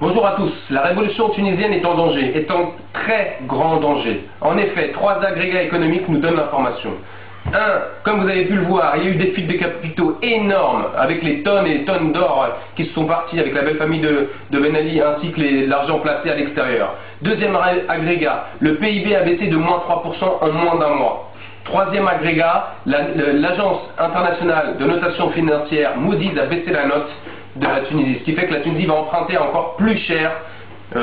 Bonjour à tous. La révolution tunisienne est en danger, est en très grand danger. En effet, trois agrégats économiques nous donnent l'information. Un, comme vous avez pu le voir, il y a eu des fuites de capitaux énormes avec les tonnes et les tonnes d'or qui se sont partis avec la belle famille de Ben Ali ainsi que l'argent placé à l'extérieur. Deuxième agrégat, le PIB a baissé de moins 3% en moins d'un mois. Troisième agrégat, l'agence internationale de notation financière Moody's a baissé la note de la Tunisie, ce qui fait que la Tunisie va emprunter encore plus cher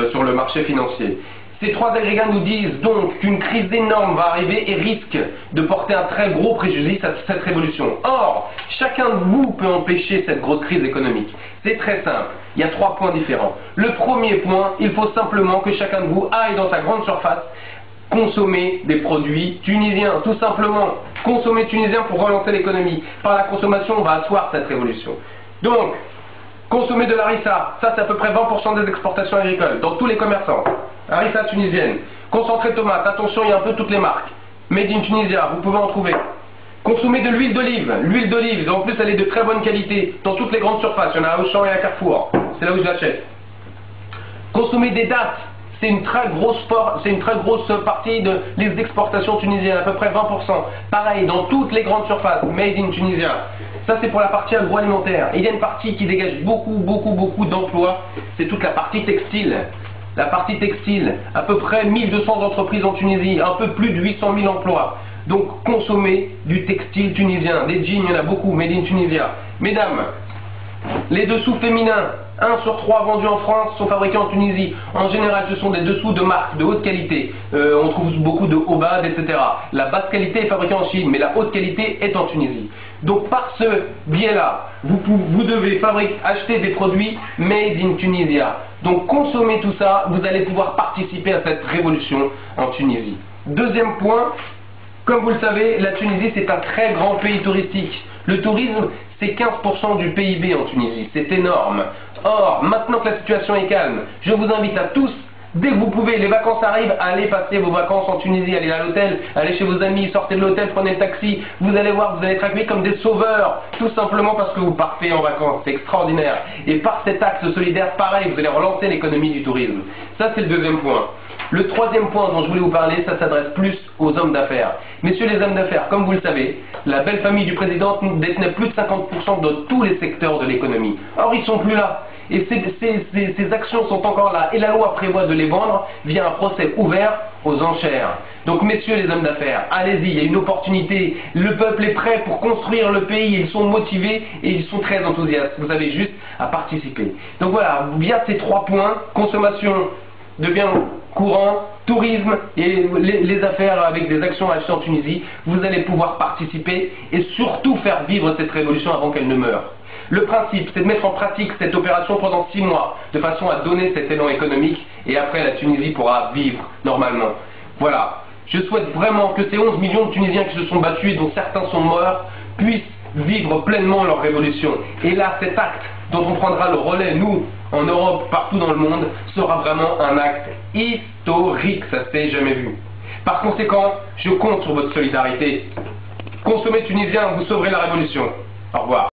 sur le marché financier. Ces trois agrégats nous disent donc qu'une crise énorme va arriver et risque de porter un très gros préjudice à cette révolution. Or, chacun de vous peut empêcher cette grosse crise économique. C'est très simple, il y a trois points différents. Le premier point, il faut simplement que chacun de vous aille dans sa grande surface consommer des produits tunisiens, tout simplement. Consommer tunisien pour relancer l'économie. Par la consommation, on va asseoir cette révolution. Donc, consommer de l'harissa, ça c'est à peu près 20% des exportations agricoles, dans tous les commerçants. Harissa tunisienne. Concentré de tomate, attention, il y a un peu toutes les marques. Made in Tunisia, vous pouvez en trouver. Consommer de l'huile d'olive. L'huile d'olive, en plus elle est de très bonne qualité, dans toutes les grandes surfaces. Il y en a à Auchan et à Carrefour. C'est là où je l'achète. Consommer des dattes. C'est une très grosse partie des exportations tunisiennes, à peu près 20%. Pareil, dans toutes les grandes surfaces, made in Tunisia. Ça, c'est pour la partie agroalimentaire. Il y a une partie qui dégage beaucoup d'emplois, c'est toute la partie textile. La partie textile, à peu près 1200 entreprises en Tunisie, un peu plus de 800 000 emplois. Donc, consommer du textile tunisien. Des jeans, il y en a beaucoup, made in Tunisia. Mesdames, les dessous féminins, 1 sur 3 vendus en France sont fabriqués en Tunisie. En général, ce sont des dessous de marque, de haute qualité. On trouve beaucoup de Obad, etc. La basse qualité est fabriquée en Chine, mais la haute qualité est en Tunisie. Donc par ce biais-là, vous devez acheter des produits made in Tunisia. Donc consommez tout ça, vous allez pouvoir participer à cette révolution en Tunisie. Deuxième point, comme vous le savez, la Tunisie c'est un très grand pays touristique. Le tourisme, c'est 15% du PIB en Tunisie, c'est énorme. Or, maintenant que la situation est calme, je vous invite à tous, dès que vous pouvez, les vacances arrivent, allez passer vos vacances en Tunisie, allez à l'hôtel, allez chez vos amis, sortez de l'hôtel, prenez le taxi, vous allez voir, vous allez être accueillis comme des sauveurs, tout simplement parce que vous partez en vacances, c'est extraordinaire. Et par cet acte solidaire, pareil, vous allez relancer l'économie du tourisme. Ça, c'est le deuxième point. Le troisième point dont je voulais vous parler, ça s'adresse plus aux hommes d'affaires. Messieurs les hommes d'affaires, comme vous le savez, la belle famille du président détenait plus de 50% de tous les secteurs de l'économie. Or, ils sont plus là. Et ces actions sont encore là. Et la loi prévoit de les vendre via un procès ouvert aux enchères. Donc, messieurs les hommes d'affaires, allez-y, il y a une opportunité. Le peuple est prêt pour construire le pays. Ils sont motivés et ils sont très enthousiastes. Vous avez juste à participer. Donc voilà, via ces trois points, consommation de biens courants, tourisme et les affaires avec des actions achetées en Tunisie, vous allez pouvoir participer et surtout faire vivre cette révolution avant qu'elle ne meure. Le principe, c'est de mettre en pratique cette opération pendant 6 mois, de façon à donner cet élan économique, et après la Tunisie pourra vivre normalement. Voilà. Je souhaite vraiment que ces 11 millions de Tunisiens qui se sont battus et dont certains sont morts, puissent vivre pleinement leur révolution. Et là, cet acte dont on prendra le relais, nous, en Europe, partout dans le monde, sera vraiment un acte historique, ça s'est jamais vu. Par conséquent, je compte sur votre solidarité. Consommez tunisien, vous sauverez la révolution. Au revoir.